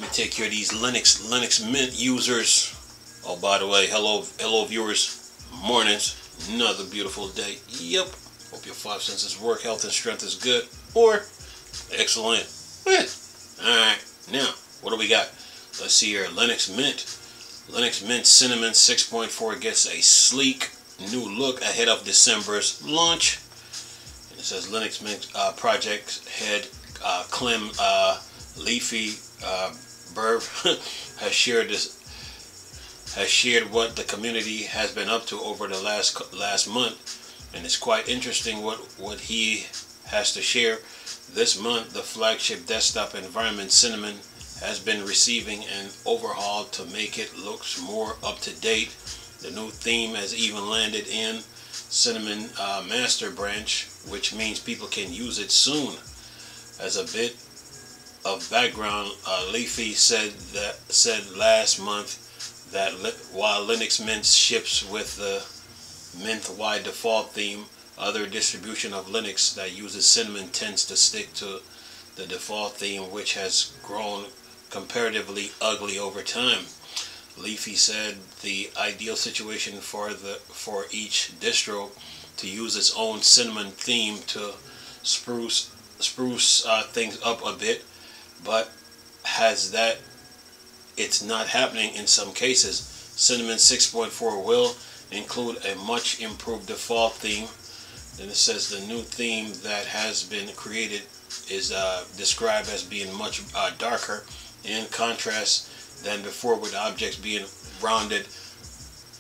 me take care of these Linux Mint users. Oh, by the way, hello viewers. Mornings, another beautiful day. Yep. Hope your five senses work, health and strength is good or excellent. Alright, now, what do we got? Let's see here. Linux Mint Cinnamon 6.4 gets a sleek new look ahead of December's launch. And it says Linux Mint project head Clem Leafy Burv has shared what the community has been up to over the last month, and it's quite interesting what he has to share. This month, the flagship desktop environment Cinnamon has been receiving an overhaul to make it look more up to date. The new theme has even landed in Cinnamon master branch, which means people can use it soon. As a bit of background, Leafy said last month that while Linux Mint ships with the Mint-wide default theme, other distribution of Linux that uses Cinnamon tends to stick to the default theme, which has grown comparatively ugly over time. Leafy said the ideal situation for each distro to use its own Cinnamon theme to spruce things up a bit, but has that it's not happening in some cases. Cinnamon 6.4 will include a much improved default theme. Then it says the new theme that has been created is described as being much darker in contrast than before, with objects being rounded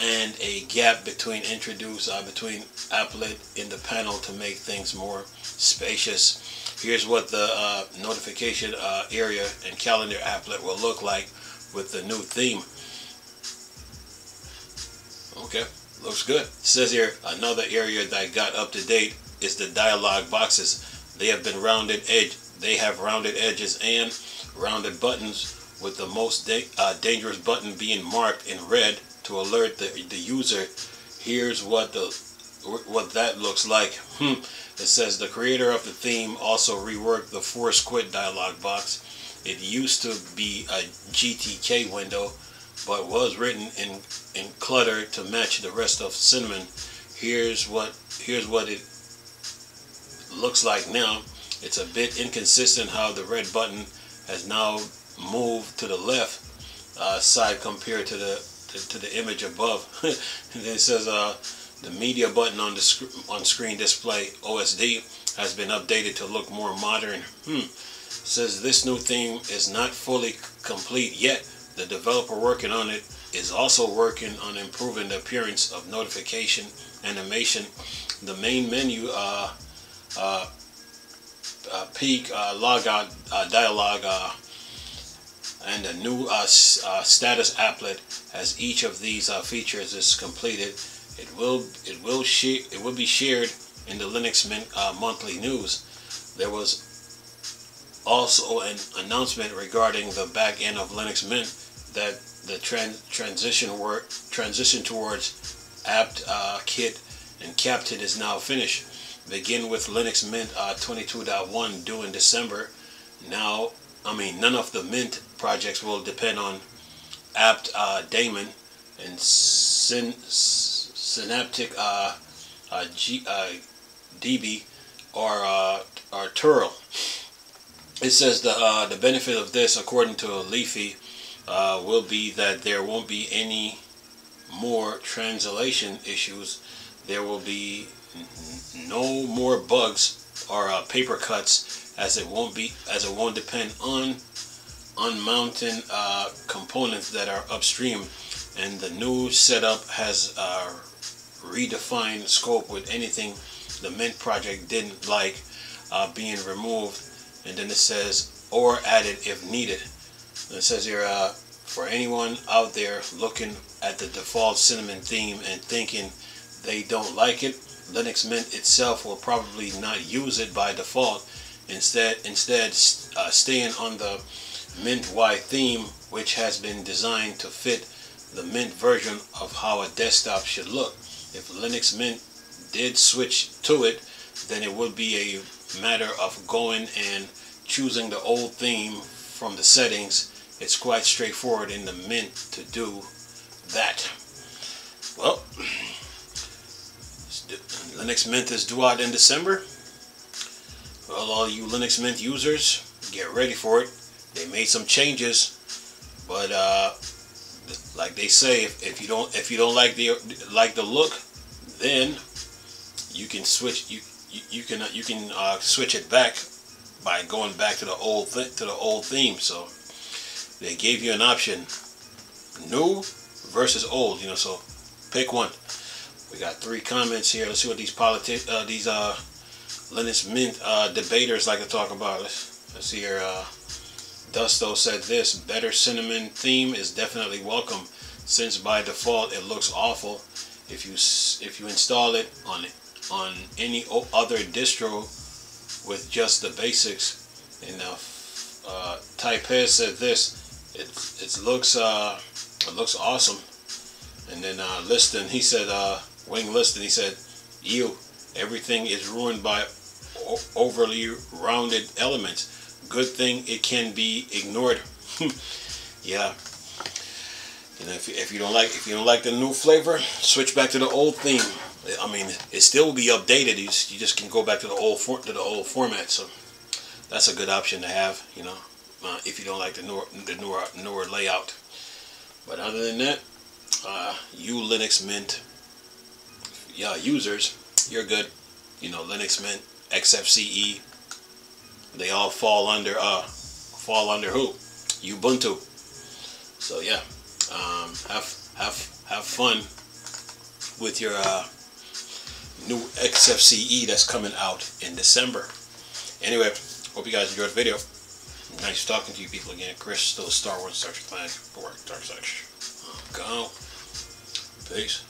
and a gap between between applet in the panel to make things more spacious. Here's what the notification area and calendar applet will look like with the new theme. Okay, looks good. It says here another area that got up to date is the dialog boxes. They have rounded edges and rounded buttons, with the most dangerous button being marked in red to alert the user. Here's what that looks like. It says the creator of the theme also reworked the Force Quit dialog box. It used to be a GTK window, but was written in clutter to match the rest of Cinnamon. Here's what it looks like now. It's a bit inconsistent how the red button has now moved to the left side compared to the image above. And then it says the media button on screen display OSD has been updated to look more modern. Says this new theme is not fully complete yet. The developer working on it is also working on improving the appearance of notification animation. The main menu peak logout dialog and the new status applet. As each of these features is completed, it will be shared in the Linux Mint monthly news. There was also an announcement regarding the back end of Linux Mint that the transition towards apt-kit and Captain is now finished. Begin with Linux Mint 22.1 due in December. None of the Mint projects will depend on apt-daemon and Synaptic DB or Turl. It says the benefit of this, according to Leafy, will be that there won't be any more translation issues. There will be no more bugs or paper cuts, as it won't depend on unmounted components that are upstream. And the new setup has redefined scope with anything the Mint project didn't like being removed. And then it says or added if needed. And it says here for anyone out there looking at the default Cinnamon theme and thinking they don't like it, Linux Mint itself will probably not use it by default. Instead staying on the Mint-wide theme, which has been designed to fit the Mint version of how a desktop should look. If Linux Mint did switch to it, then it would be a matter of going and choosing the old theme from the settings it's quite straightforward in the Mint to do that. Well, Linux Mint is due out in December. Well, all you Linux Mint users, get ready for it. They made some changes, but like they say, if you don't like the look, then you can switch. You can switch it back by going back to the old theme. So they gave you an option: new versus old. So pick one. We got 3 comments here. Let's see what these Linux Mint debaters like to talk about. Let's see here. Dusto said this: better Cinnamon theme is definitely welcome, since by default it looks awful if you install it on any other distro with just the basics. And Taipei said this: it looks awesome. And then Liston, he said, Wing Liston, he said, ew, everything is ruined by overly rounded elements. Good thing it can be ignored. Yeah. If you don't like the new flavor, switch back to the old theme. I mean, it still will be updated. You just can go back to the old format. So that's a good option to have. If you don't like the newer layout. But other than that, you Linux Mint users, you're good. Linux Mint, XFCE, they all fall under who? Ubuntu. So yeah, have fun with your new XFCE that's coming out in December. Anyway, hope you guys enjoyed the video. Nice talking to you people again. Chris, still a Star Wars Star Trek fan. Dark Side. Go. Peace.